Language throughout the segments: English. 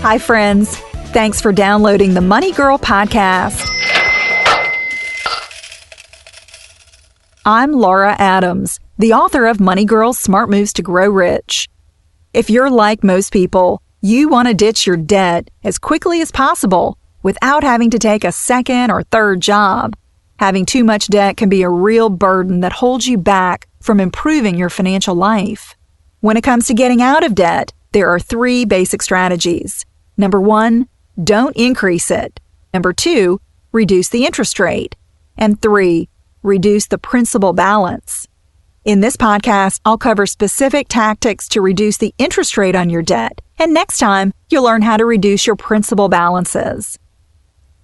Hi, friends. Thanks for downloading the Money Girl podcast. I'm Laura Adams, the author of Money Girl's Smart Moves to Grow Rich. If you're like most people, you want to ditch your debt as quickly as possible without having to take a second or third job. Having too much debt can be a real burden that holds you back from improving your financial life. When it comes to getting out of debt, there are 3 basic strategies. Number 1, don't increase it. Number 2, reduce the interest rate. And 3, reduce the principal balance. In this podcast, I'll cover specific tactics to reduce the interest rate on your debt, and next time, you'll learn how to reduce your principal balances.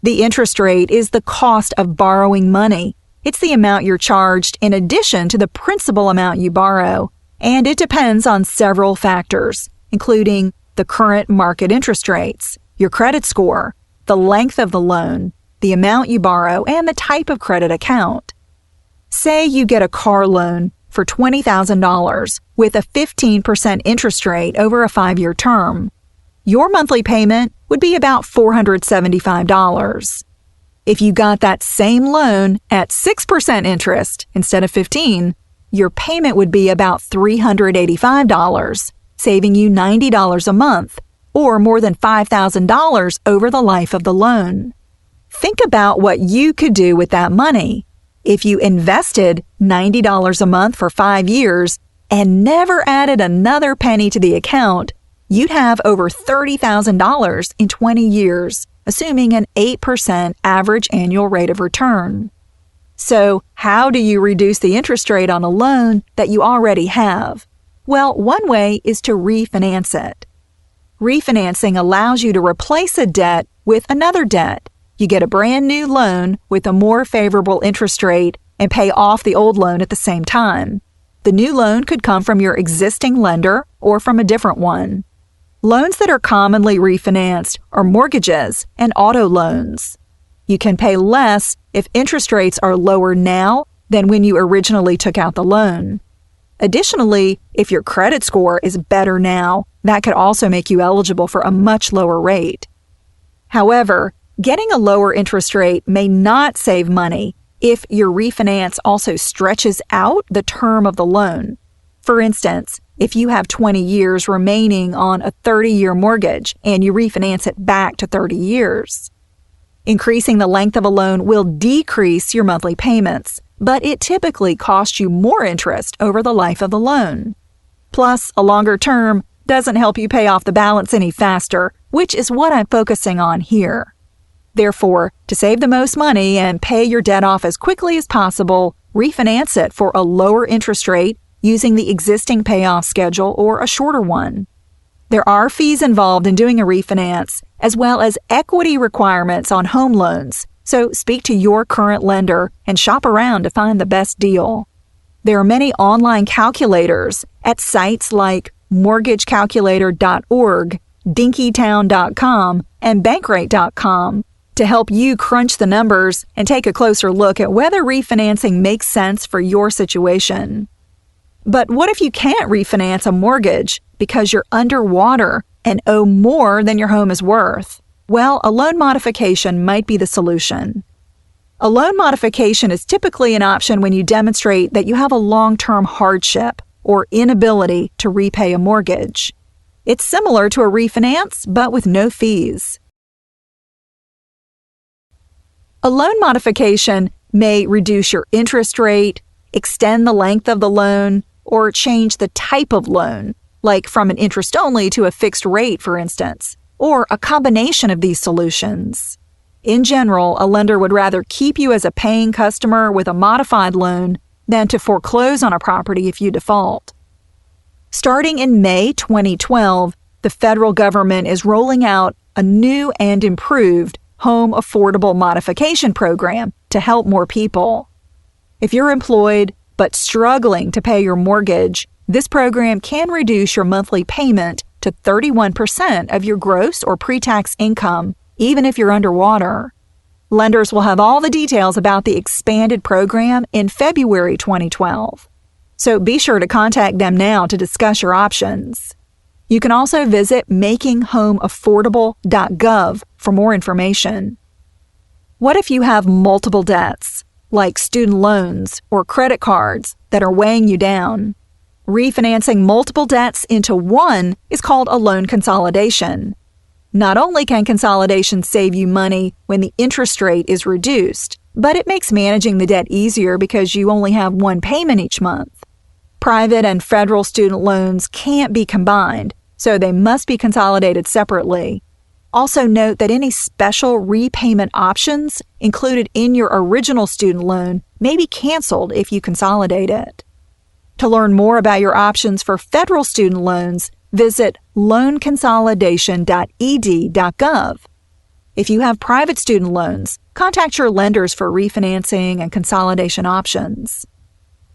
The interest rate is the cost of borrowing money. It's the amount you're charged in addition to the principal amount you borrow, and it depends on several factors, including the current market interest rates, your credit score, the length of the loan, the amount you borrow, and the type of credit account. Say you get a car loan for $20,000 with a 15% interest rate over a 5-year term. Your monthly payment would be about $475. If you got that same loan at 6% interest instead of 15%, your payment would be about $385, saving you $90 a month, or more than $5,000 over the life of the loan. Think about what you could do with that money. If you invested $90 a month for 5 years and never added another penny to the account, you'd have over $30,000 in 20 years, assuming an 8% average annual rate of return. So, how do you reduce the interest rate on a loan that you already have? Well, one way is to refinance it. Refinancing allows you to replace a debt with another debt. You get a brand new loan with a more favorable interest rate and pay off the old loan at the same time. The new loan could come from your existing lender or from a different one. Loans that are commonly refinanced are mortgages and auto loans. You can pay less if interest rates are lower now than when you originally took out the loan. Additionally, if your credit score is better now, that could also make you eligible for a much lower rate. However, getting a lower interest rate may not save money if your refinance also stretches out the term of the loan. For instance, if you have 20 years remaining on a 30-year mortgage and you refinance it back to 30 years. Increasing the length of a loan will decrease your monthly payments, but it typically costs you more interest over the life of the loan. Plus, a longer term doesn't help you pay off the balance any faster, which is what I'm focusing on here. Therefore, to save the most money and pay your debt off as quickly as possible, refinance it for a lower interest rate using the existing payoff schedule or a shorter one. There are fees involved in doing a refinance, as well as equity requirements on home loans, so speak to your current lender and shop around to find the best deal. There are many online calculators at sites like mortgagecalculator.org, dinkytown.com, and bankrate.com to help you crunch the numbers and take a closer look at whether refinancing makes sense for your situation. But what if you can't refinance a mortgage because you're underwater and owe more than your home is worth? Well, a loan modification might be the solution. A loan modification is typically an option when you demonstrate that you have a long-term hardship or inability to repay a mortgage. It's similar to a refinance, but with no fees. A loan modification may reduce your interest rate, extend the length of the loan, or change the type of loan, like from an interest-only to a fixed rate, for instance, or a combination of these solutions. In general, a lender would rather keep you as a paying customer with a modified loan than to foreclose on a property if you default. Starting in May 2012, the federal government is rolling out a new and improved Home Affordable Modification Program to help more people. If you're employed but struggling to pay your mortgage, this program can reduce your monthly payment to 31% of your gross or pre-tax income, even if you're underwater. Lenders will have all the details about the expanded program in February 2012. So be sure to contact them now to discuss your options. You can also visit makinghomeaffordable.gov for more information. What if you have multiple debts, like student loans or credit cards, that are weighing you down? Refinancing multiple debts into one is called a loan consolidation. Not only can consolidation save you money when the interest rate is reduced, but it makes managing the debt easier because you only have one payment each month. Private and federal student loans can't be combined, so they must be consolidated separately. Also note that any special repayment options included in your original student loan may be canceled if you consolidate it. To learn more about your options for federal student loans, visit loanconsolidation.ed.gov. If you have private student loans, contact your lenders for refinancing and consolidation options.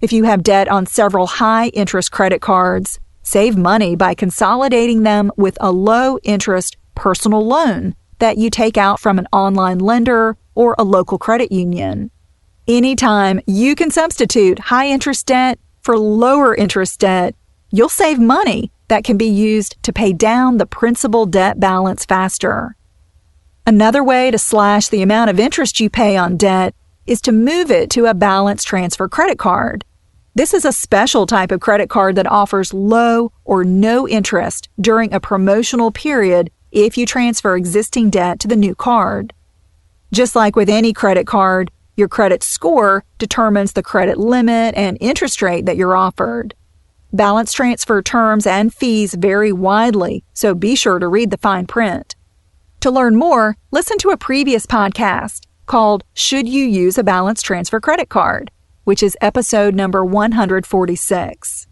If you have debt on several high-interest credit cards, save money by consolidating them with a low-interest personal loan that you take out from an online lender or a local credit union. Anytime you can substitute high-interest debt for lower-interest debt, you'll save money that can be used to pay down the principal debt balance faster. Another way to slash the amount of interest you pay on debt is to move it to a balance transfer credit card. This is a special type of credit card that offers low or no interest during a promotional period if you transfer existing debt to the new card. Just like with any credit card, your credit score determines the credit limit and interest rate that you're offered. Balance transfer terms and fees vary widely, so be sure to read the fine print. To learn more, listen to a previous podcast called Should You Use a Balance Transfer Credit Card?, which is episode number 146.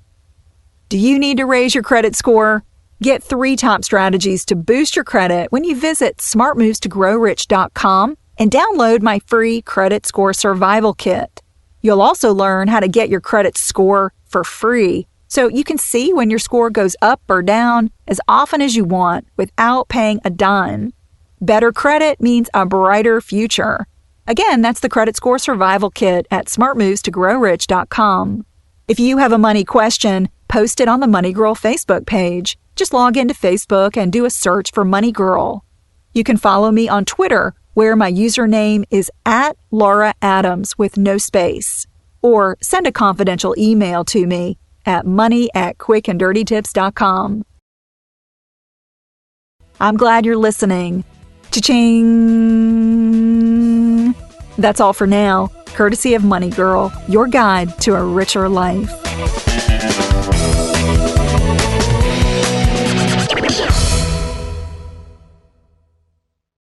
Do you need to raise your credit score? Get 3 top strategies to boost your credit when you visit smartmovestogrowrich.com and download my free Credit Score Survival Kit. You'll also learn how to get your credit score for free so you can see when your score goes up or down as often as you want without paying a dime. Better credit means a brighter future. Again, that's the Credit Score Survival Kit at smartmovestogrowrich.com. If you have a money question, post it on the Money Girl Facebook page. Just log into Facebook and do a search for Money Girl. You can follow me on Twitter, where my username is @LauraAdams with no space, or send a confidential email to me at money@quickanddirtytips.com. I'm glad you're listening. Cha-ching! That's all for now, courtesy of Money Girl, your guide to a richer life.